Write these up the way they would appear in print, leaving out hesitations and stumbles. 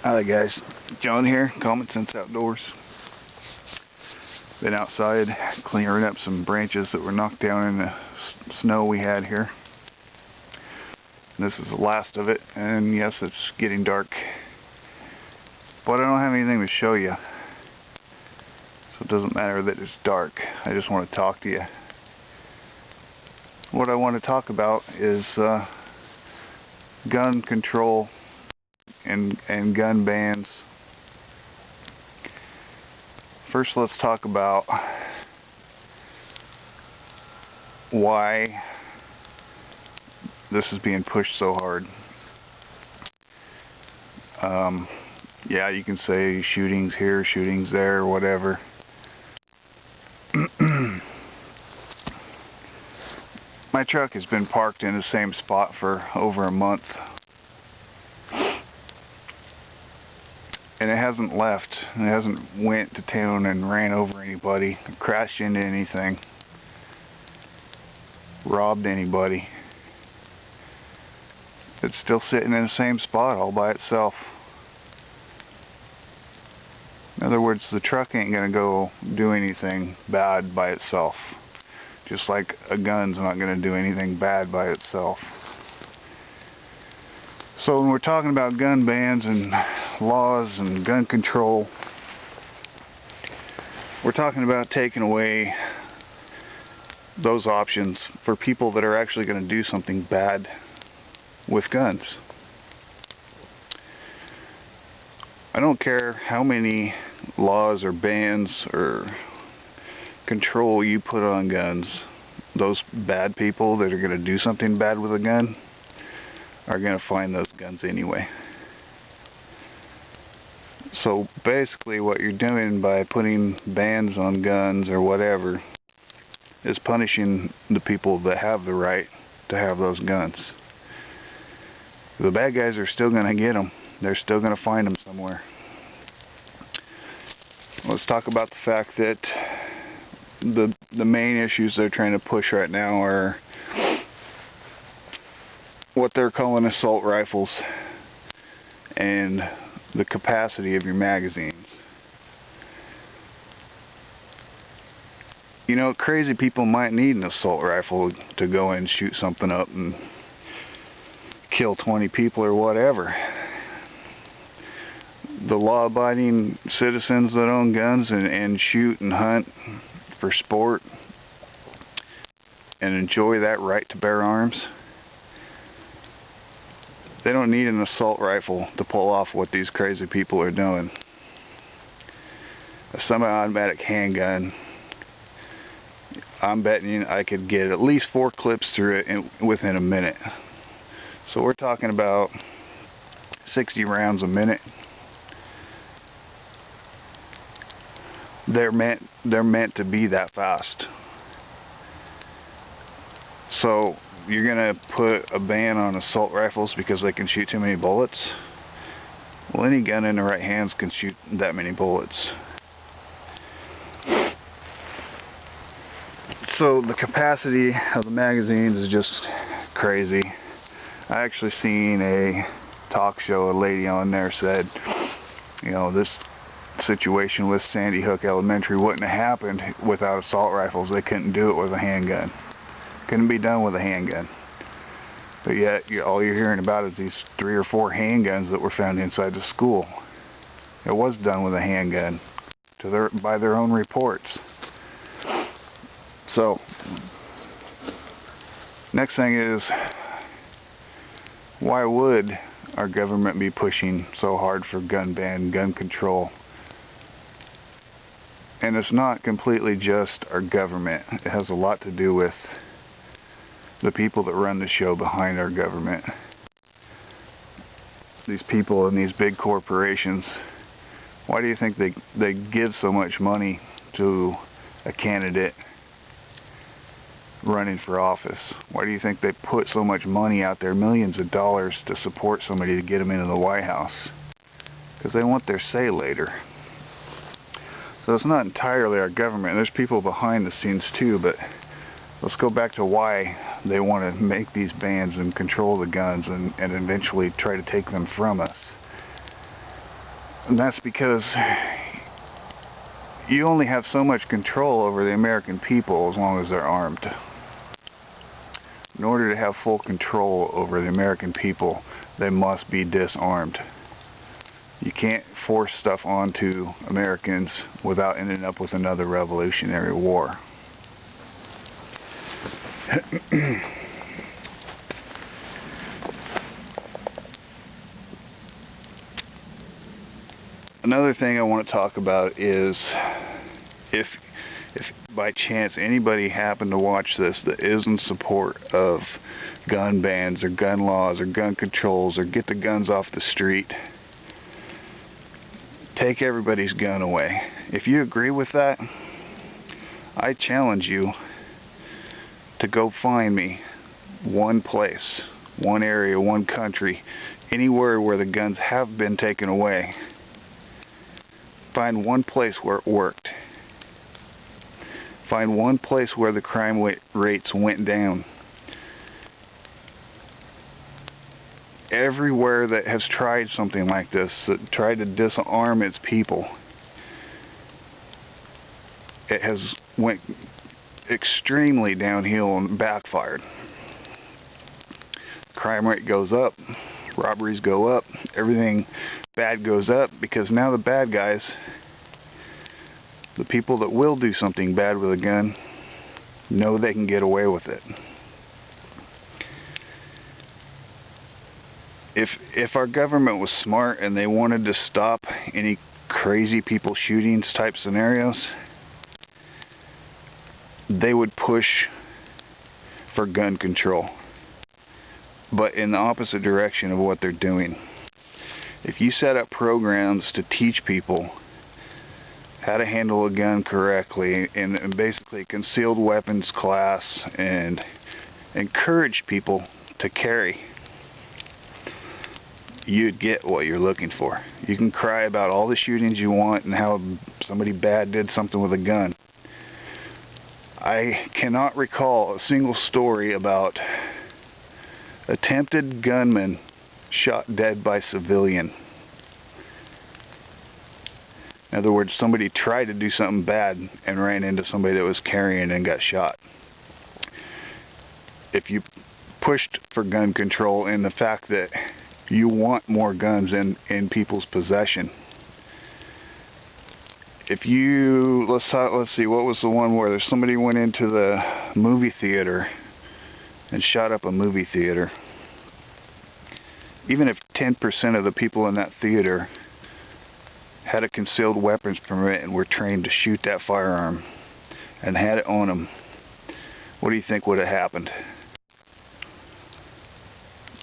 Hi guys, John here, Common Sense Outdoors. Been outside clearing up some branches that were knocked down in the snow we had here. This is the last of it, and yes, it's getting dark. But I don't have anything to show you, so it doesn't matter that it's dark. I just want to talk to you. What I want to talk about is gun control and gun bans. First, let's talk about why this is being pushed so hard. Yeah, you can say shootings here, shootings there, whatever. My truck has been parked in the same spot for over a month, and it hasn't left. It hasn't went to town and ran over anybody, crashed into anything, robbed anybody. It's still sitting in the same spot all by itself. In other words, the truck ain't gonna go do anything bad by itself. Just like a gun's not gonna do anything bad by itself. So when we're talking about gun bans and laws and gun control, we're talking about taking away those options for people that are actually going to do something bad with guns. I don't care how many laws or bans or control you put on guns, those bad people that are going to do something bad with a gun are going to find those guns anyway. So basically what you're doing by putting bans on guns or whatever is punishing the people that have the right to have those guns. The bad guys are still going to get them. They're still going to find them somewhere. Let's talk about the fact that the main issues they're trying to push right now are what they're calling assault rifles and the capacity of your magazines. You know, crazy people might need an assault rifle to go and shoot something up and kill 20 people or whatever. The law-abiding citizens that own guns and shoot and hunt for sport and enjoy that right to bear arms, they don't need an assault rifle to pull off what these crazy people are doing. A semi-automatic handgun, I'm betting you I could get at least 4 clips through it within a minute. So we're talking about 60 rounds a minute. They're meant to be that fast. So you're gonna put a ban on assault rifles because they can shoot too many bullets? Well, any gun in the right hands can shoot that many bullets. So the capacity of the magazines is just crazy. I actually seen a talk show, a lady on there said, you know, this situation with Sandy Hook Elementary wouldn't have happened without assault rifles. They couldn't do it with a handgun. Couldn't be done with a handgun. But yet, all you're hearing about is these 3 or 4 handguns that were found inside the school. It was done with a handgun, by their own reports. So, next thing is, why would our government be pushing so hard for gun ban, gun control? And it's not completely just our government. It has a lot to do with the people that run the show behind our government. These people in these big corporations, why do you think they give so much money to a candidate running for office? Why do you think they put so much money out there, millions of dollars, to support somebody to get them into the White House? Because they want their say later. So it's not entirely our government. There's people behind the scenes too, but let's go back to why they want to make these bans and control the guns and eventually try to take them from us. And that's because you only have so much control over the American people as long as they're armed. In order to have full control over the American people, they must be disarmed. You can't force stuff onto Americans without ending up with another revolutionary war. Another thing I want to talk about is if by chance anybody happened to watch this that is in support of gun bans or gun laws or gun controls or get the guns off the street, take everybody's gun away. If you agree with that, I challenge you to go find me one place, one area, one country, anywhere where the guns have been taken away. Find one place where it worked. Find one place where the crime rates went down. Everywhere that has tried something like this, that tried to disarm its people, it has went extremely downhill and backfired. Crime rate goes up, robberies go up, everything bad goes up, because now the bad guys, the people that will do something bad with a gun, know they can get away with it. If our government was smart and they wanted to stop any crazy people shootings type scenarios, they would push for gun control, but in the opposite direction of what they're doing. If you set up programs to teach people how to handle a gun correctly, and basically concealed weapons class, and encourage people to carry, you'd get what you're looking for. You can cry about all the shootings you want and how somebody bad did something with a gun. I cannot recall a single story about attempted gunman shot dead by civilian. In other words, somebody tried to do something bad and ran into somebody that was carrying and got shot. If you pushed for gun control and the fact that you want more guns in people's possession, if you, let's see, what was the one where somebody went into the movie theater and shot up a movie theater? Even if 10% of the people in that theater had a concealed weapons permit and were trained to shoot that firearm and had it on them, what do you think would have happened?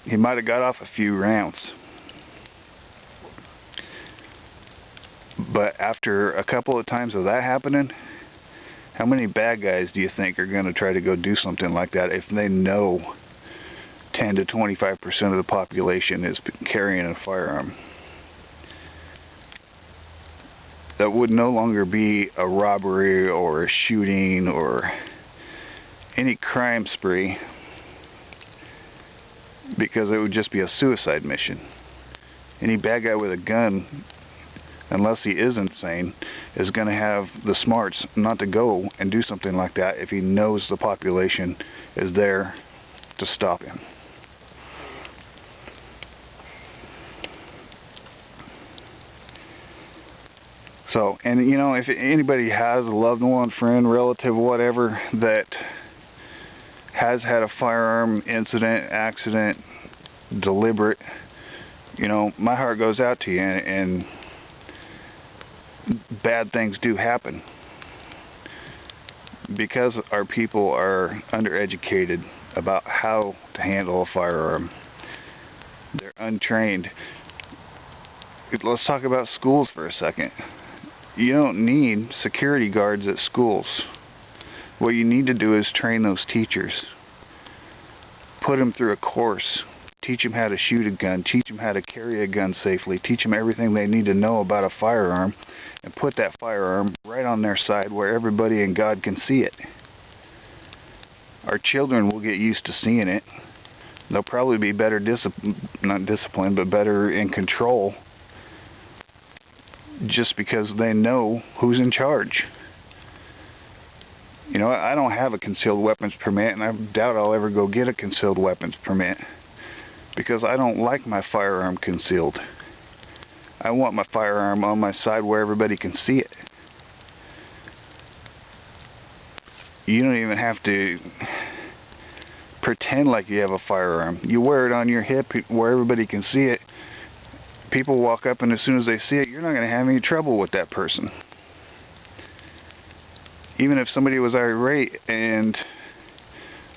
He might have got off a few rounds. But after a couple of times of that happening, how many bad guys do you think are going to try to go do something like that if they know 10 to 25% of the population is carrying a firearm? That would no longer be a robbery or a shooting or any crime spree, because it would just be a suicide mission. Any bad guy with a gun, unless he is insane, is going to have the smarts not to go and do something like that if he knows the population is there to stop him. So, and you know, if anybody has a loved one, friend, relative, whatever, that has had a firearm incident, accident, deliberate, you know, my heart goes out to you, and bad things do happen because our people are undereducated about how to handle a firearm. They're untrained. Let's talk about schools for a second. You don't need security guards at schools. What you need to do is train those teachers. Put them through a course. Teach them how to shoot a gun. Teach them how to carry a gun safely. Teach them everything they need to know about a firearm, and put that firearm right on their side where everybody and God can see it. Our children will get used to seeing it. They'll probably be better not disciplined, but better in control just because they know who's in charge. You know, I don't have a concealed weapons permit, and I doubt I'll ever go get a concealed weapons permit, because I don't like my firearm concealed. I want my firearm on my side where everybody can see it. You don't even have to pretend like you have a firearm. You wear it on your hip where everybody can see it. People walk up, and as soon as they see it, you're not going to have any trouble with that person. Even if somebody was irate and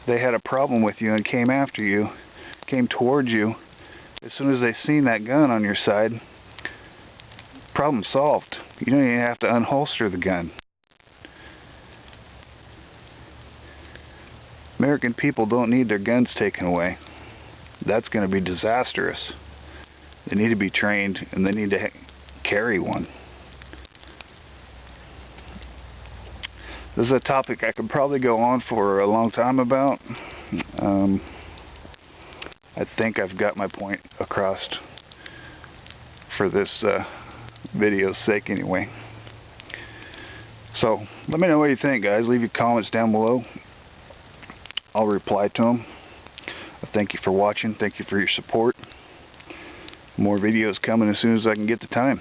they had a problem with you and came after you, came towards you, as soon as they seen that gun on your side, problem solved. You don't even have to unholster the gun. American people don't need their guns taken away. That's going to be disastrous. They need to be trained, and they need to carry one. This is a topic I could probably go on for a long time about. I think I've got my point across for this video's sake anyway. So let me know what you think, guys. Leave your comments down below. I'll reply to them. Thank you for watching. Thank you for your support. More videos coming as soon as I can get the time.